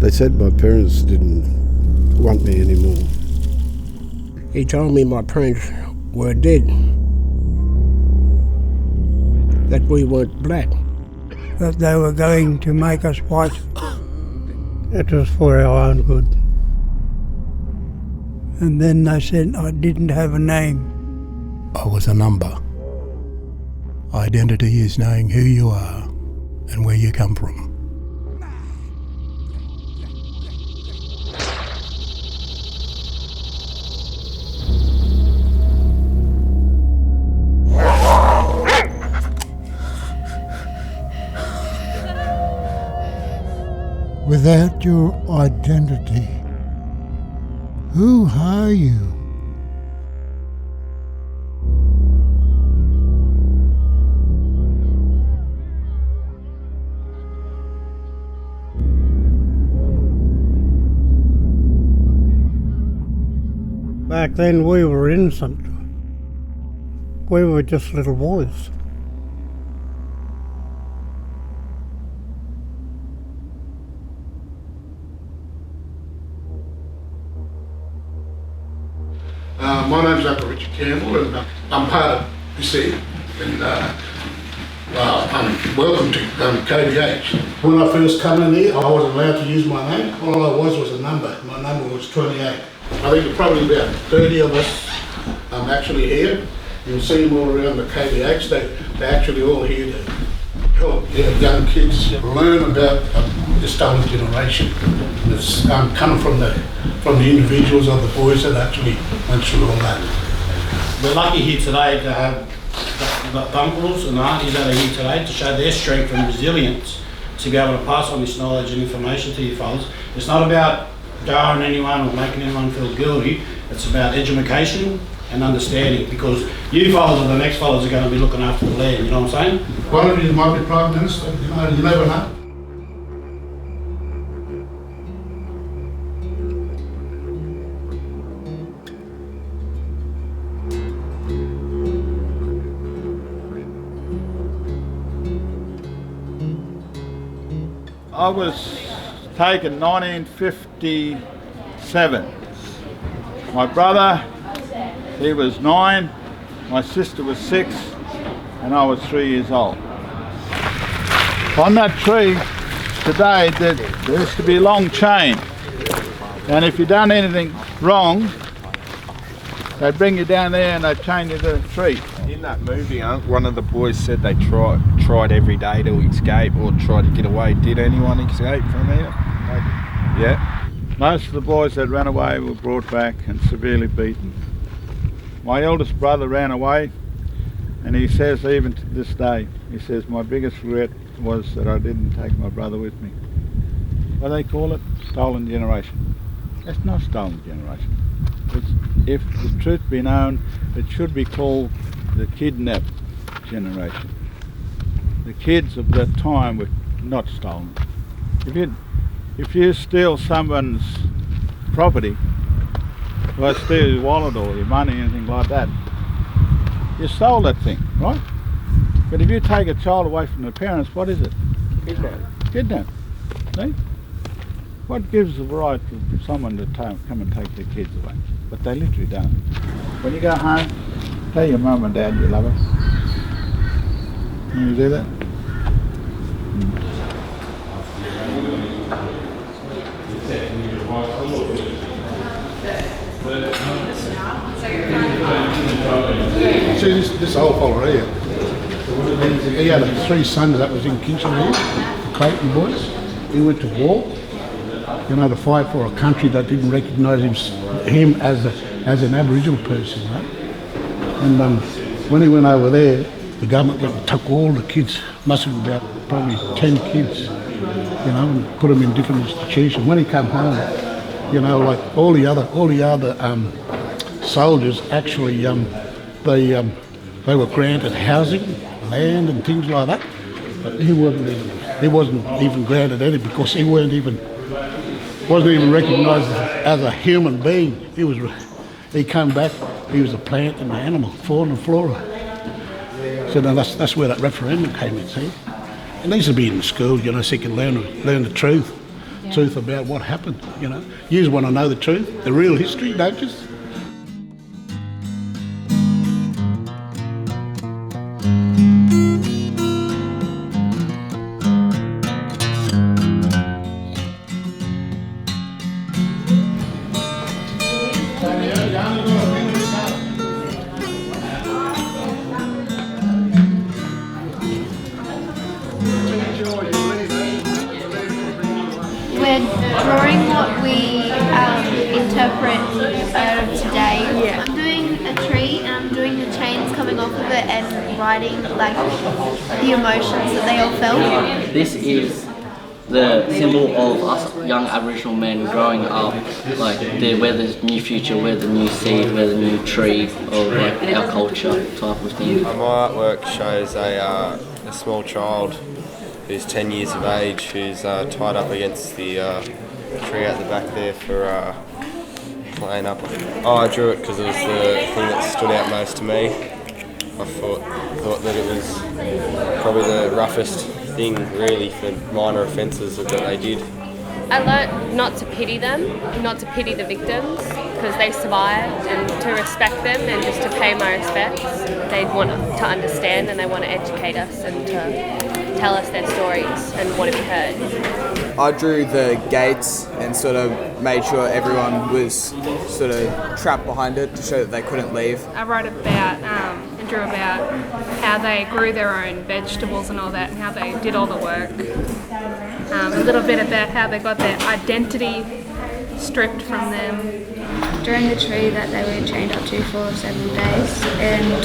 They said my parents didn't want me anymore. He told me my parents were dead, that we weren't black. That they were going to make us white. It was for our own good. And then they said I didn't have a name. I was a number. Identity is knowing who you are and where you come from. Without your identity, who are you? Back then we were innocent. We were just little boys. My name's Uncle Richard Campbell and I'm part of this here and I'm welcome to KBH. When I first come in here I wasn't allowed to use my name, all I was a number. My number was 28. I think there's probably about 30 of us actually here. You'll see them all around the KBH. They're actually all here to help young kids learn about the stolen generation. And it's coming from the individuals of the boys that actually went through all that. We're lucky here today to have the uncles and aunties that are here today to show their strength and resilience to be able to pass on this knowledge and information to you fellas. It's not about jarring anyone or making anyone feel guilty. It's about education and understanding, because you fellas are the next fellas are going to be looking after the land, you know what I'm saying? One of you might be Prime Minister, you never know. I was taken 1957. My brother, he was 9, my sister was 6, and I was 3 years old. On that tree today, there used to be a long chain, and if you'd done anything wrong, they'd bring you down there and they'd chain you to the tree. In that movie, one of the boys said they tried every day to escape or try to get away. Did anyone escape from here? Yeah. Most of the boys that ran away were brought back and severely beaten. My eldest brother ran away, and he says even to this day, he says, my biggest regret was that I didn't take my brother with me. What do they call it? Stolen generation. It's not stolen generation. If the truth be known, it should be called the kidnapped generation. The kids of that time were not stolen. If you steal someone's property, or steal your wallet or your money, anything like that, you stole that thing, right? But if you take a child away from their parents, what is it? Kidnap. See? What gives the right to someone to come and take their kids away? But they literally don't. When you go home, tell your mum and dad you love her. Can you do that? See this old fella here, he had 3 sons that was in Kinchela here, the Clayton boys. He went to war, to fight for a country that didn't recognise him as an Aboriginal person, right? And when he went over there, the government went and took all the kids, must have been about probably 10 kids, and put them in different institutions. When he came home, like all the other soldiers, actually, they were granted housing, land, and things like that. But he wasn't even granted any, because he wasn't even recognised as a human being. He came back. He was a plant and an animal, fauna and flora. So now that's where that referendum came in. See, it needs to be in school, so you can learn the truth. truth about what happened, you know. You just want to know the truth, the real history, don't you? We're drawing what we interpret out of today. Yeah. I'm doing a tree and I'm doing the chains coming off of it and writing like the emotions that they all felt. This is the symbol of us young Aboriginal men growing up, like we're the new future, we're the new seed, we're the new tree of like our culture type of thing. My artwork shows a small child who's 10 years of age, who's tied up against the tree at the back there for playing up. Oh, I drew it because it was the thing that stood out most to me. I thought that it was probably the roughest thing really for minor offences that they did. I learnt not to pity them, not to pity the victims because they survived, and to respect them and just to pay my respects. They want to understand and they want to educate us and to tell us their stories and want to be heard. I drew the gates and sort of made sure everyone was sort of trapped behind it to show that they couldn't leave. I wrote about and drew about how they grew their own vegetables and all that, and how they did all the work. A little bit about how they got their identity stripped from them. During the tree that they were chained up to for 7 days, and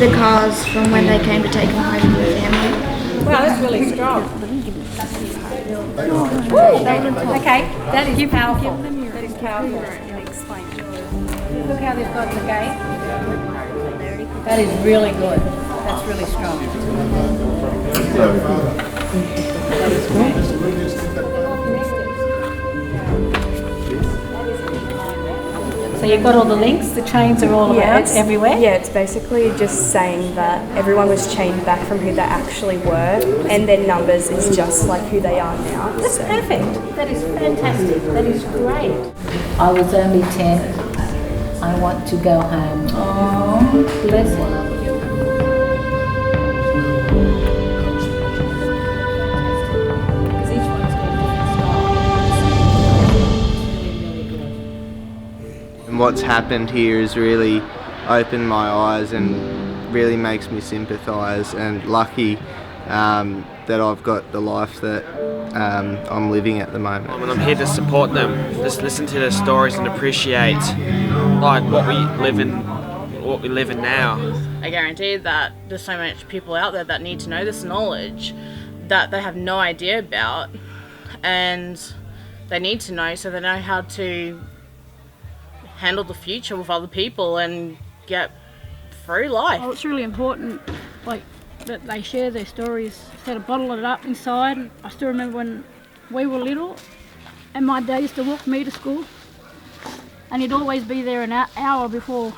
the cause from when they came to take them home to their family. Wow, that's really strong. Okay, that is powerful. That is powerful. Look how they've got the gate. That is really good. That's really strong. That is great. So you've got all the links, the chains are all around everywhere? Yeah, it's basically just saying that everyone was chained back from who they actually were, and their numbers is just like who they are now. That's perfect. That is fantastic. That is great. I was only 10. I want to go home. Oh, bless her. What's happened here has really opened my eyes and really makes me sympathise, and lucky that I've got the life that I'm living at the moment. And I'm here to support them, just listen to their stories and appreciate like what we live in now. I guarantee that there's so much people out there that need to know this knowledge that they have no idea about, and they need to know so they know how to handle the future with other people and get through life. Well, it's really important, like, that they share their stories instead of bottling it up inside. I still remember when we were little and my dad used to walk me to school, and he'd always be there an hour before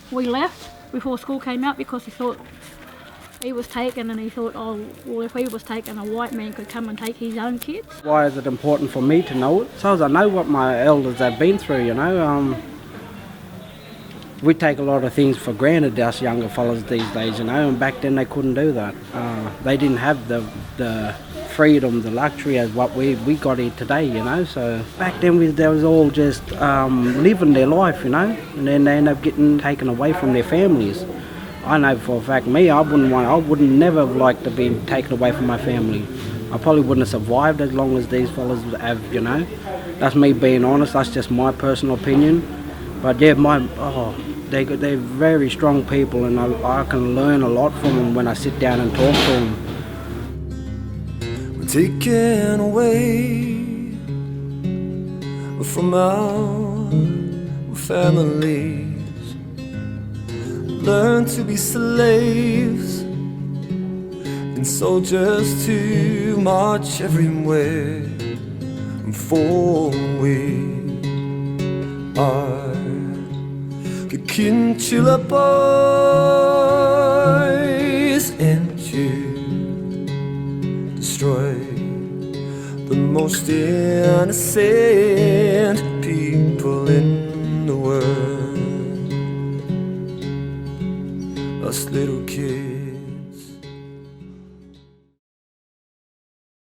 we left, before school came out, because he thought he was taken, and he thought, oh, well, if he was taken, a white man could come and take his own kids. Why is it important for me to know it? So as I know what my elders have been through, you know. We take a lot of things for granted, us younger fellas these days, you know, and back then they couldn't do that. They didn't have the freedom, the luxury as what we got here today, you know. So back then they was all just living their life, you know, and then they end up getting taken away from their families. I know for a fact, me, I would never have liked to be taken away from my family. I probably wouldn't have survived as long as these fellas have, you know. That's me being honest, that's just my personal opinion. But yeah, they're very strong people, and I can learn a lot from them when I sit down and talk to them. We're taken away from our family. Learn to be slaves and soldiers to march everywhere, for we are the Kinchela Boys, and you destroy the most innocent people in the world. Us little kids.